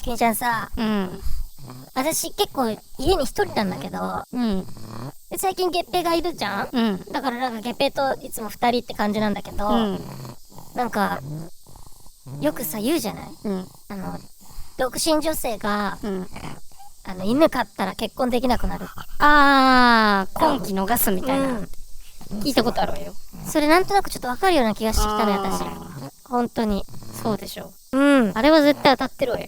きみちゃんさ、私結構家に一人なんだけど、で最近月餅がいるじゃん、だからなんか月餅といつも二人って感じなんだけど、なんかよくさ言うじゃない、独身女性が、犬飼ったら結婚できなくなる。今期逃すみたいな、聞いたことあるわよ。それなんとなくちょっとわかるような気がしてきたのよ、私。本当に。そうでしょ。あれは絶対当たってるわよ。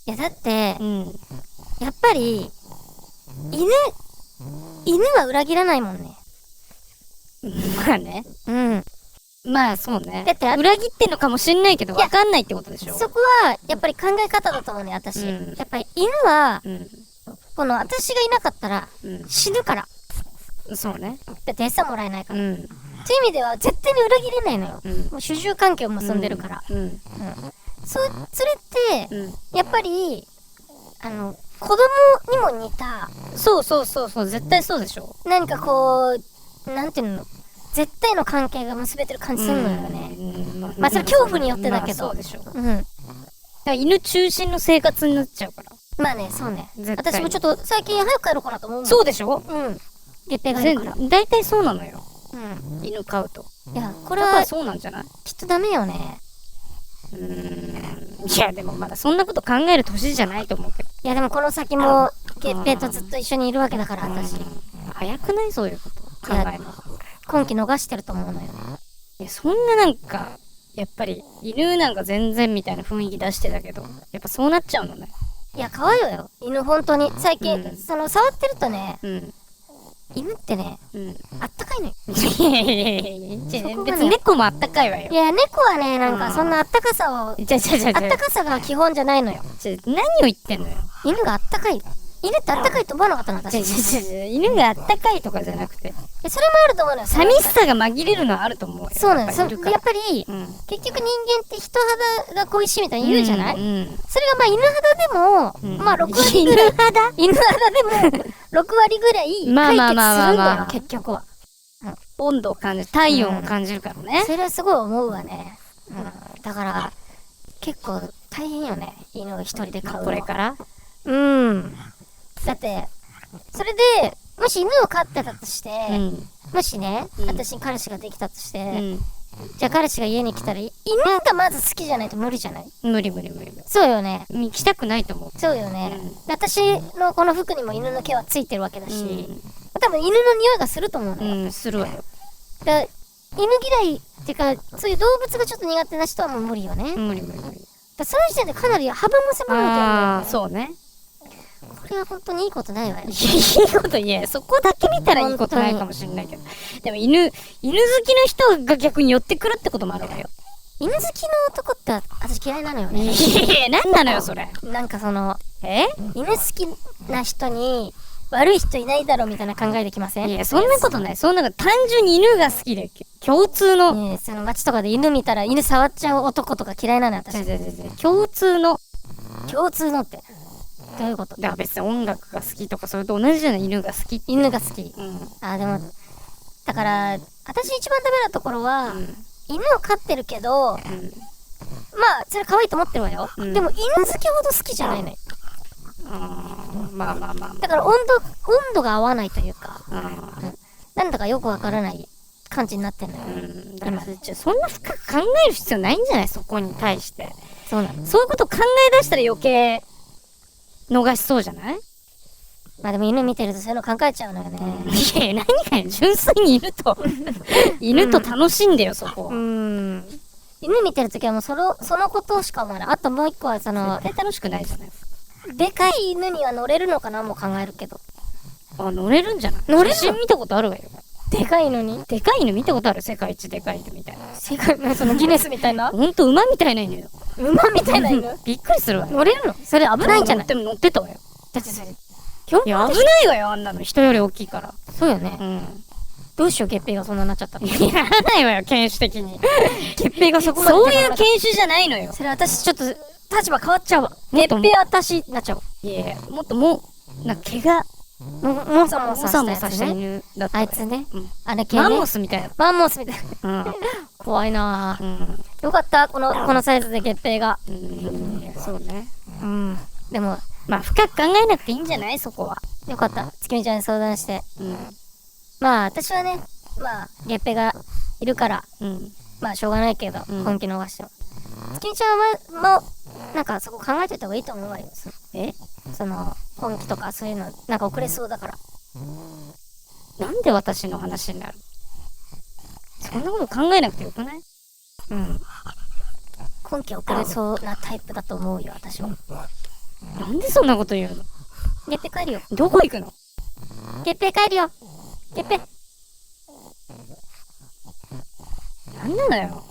いやだって、やっぱり犬は裏切らないもんね。まあね。まあそうね。だって裏切ってんのかもしんないけど分かんないってことでしょ。そこはやっぱり考え方だと思うね、私。やっぱり犬は、この私がいなかったら死ぬから。そうね。だって餌もらえないから。そういう意味では絶対に裏切れないのよ。もう主従関係を結んでるから。それって、やっぱり子供にも似た。そう絶対そうでしょ。何かこうなんていうの、絶対の関係が結べてる感じするのよね。まあそれ恐怖によってだけど。そうでしょ。だから犬中心の生活になっちゃうから。まあね、そうね。私もちょっと最近早く帰ろうかなと思うもん。そうでしょ。月餅がいるから。大体そうなのよ。犬飼うと。いや、これはそうなんじゃない？きっとダメよね。いやでもまだそんなこと考える年じゃないと思うけど。いやでもこの先も月餅とずっと一緒にいるわけだから、私。早くない？そういうこと考えるの。今期逃してると思うのよ。いやそんななんかやっぱり犬なんか全然みたいな雰囲気出してたけど、やっぱそうなっちゃうのね。いや可愛いわよ、犬。本当に最近、触ってるとね、犬ってね、あったかいのよ。別に猫もあったかいわよ。いや、猫はね、なんかそんなあったかさを、あったかさが基本じゃないのよ。何を言ってんのよ。犬があったかい。犬ってあったかいと思わなかったの、私。犬があったかいとかじゃなくて、それもあると思うのよ。寂しさが紛れるのはあると思うよ。そうなんです。やっぱり、結局人間って人肌が恋しいみたいに言うじゃない？それがまあ犬肌でも、まあ6割ぐらい。犬肌でも6割ぐらい解決するんだよ、結局は。温度を感じる、体温を感じるからね。それはすごい思うわね。だから、結構大変よね、犬を一人で飼うの。これから？だって、それで、もし犬を飼ってたとして、もしね、私に彼氏ができたとして、じゃあ彼氏が家に来たら、犬がまず好きじゃないと無理じゃない？無理。そうよね。行きたくないと思う。そうよね。私のこの服にも犬の毛はついてるわけだし、多分犬の匂いがすると思うのよ。するわよ。だ犬嫌いっていうか、そういう動物がちょっと苦手な人はもう無理よね。無理。だその時点でかなり幅も狭めてるんだよ。そうね。これは本当にいいことないわよ。いいこと言え。そこだけ見たらいいことないかもしれないけど。でも犬好きの人が逆に寄ってくるってこともあるわよ。犬好きの男って私嫌いなのよね。なんなのよそれ。なんか犬好きな人に悪い人いないだろうみたいな考えできません？いやそんなことない。そんな単純に犬が好きで共通の。その街とかで犬見たら犬触っちゃう男とか嫌いなのよ、私。共通のってどういうこと？だから別に音楽が好きとかそれと同じじゃない。犬が好き。犬が好き。でもだから私一番ダメなところは、犬を飼ってるけど、まあそれ可愛いと思ってるわよ。でも犬好きほど好きじゃないのよ。まあだから温度が合わないというか、なんだかよくわからない感じになってんのよ。そんな深く考える必要ないんじゃない？そこに対して。そうなの。そういうこと考え出したら余計逃しそうじゃない？まあでも犬見てるとそういうの考えちゃうのよね。いや何かよ、純粋に犬と楽しんでよ、そこ。犬見てるときはもうそのことしか思わない。あともう一個は絶対楽しくないじゃない。でかい犬には乗れるのかなも考えるけど。乗れるんじゃない？乗れるの？写真見たことあるわよ。でかい犬に？でかい犬見たことある？世界一でかい犬みたいな。世界そのギネスみたいな？ほんと馬みたいな犬よ。馬みたいな犬？びっくりするわよ。乗れるの？それ危ないんじゃない？でも乗ってたわよ。だってそれいや危ないわよ、あんなの。人より大きいから。そうよね。どうしよう、月餅がそんなになっちゃったの。いやらないわよ、犬種的に。月餅がそこまで。そういう犬種じゃないのよ。それ私ちょっと立場変わっちゃうわ。月餅私になっちゃうわ。いやもっとなんか毛がもさもさした犬だった。あいつね。あれマンモスみたいな。マンモスみたいな。怖いなぁ。よかった、このサイズで月餅が。そうね。うん。でも、まあ深く考えなくていいんじゃないそこは。よかった。月見ちゃんに相談して。うん。まあ私はね、まあ、ゲッペがいるから、うん。まあしょうがないけど、うん本気逃しても。月見ちゃんはもう、なんかそこ考えておいた方がいいと思うわよ。その、本気とかそういうの、なんか遅れそうだから。なんで私の話になる？そんなこと考えなくてよくない？うん。今期遅れそうなタイプだと思うよ、私は。なんでそんなこと言うの？ゲッペ帰るよ。どこ行くの？ゲッペ帰るよ。ゲッペ。なんなのよ。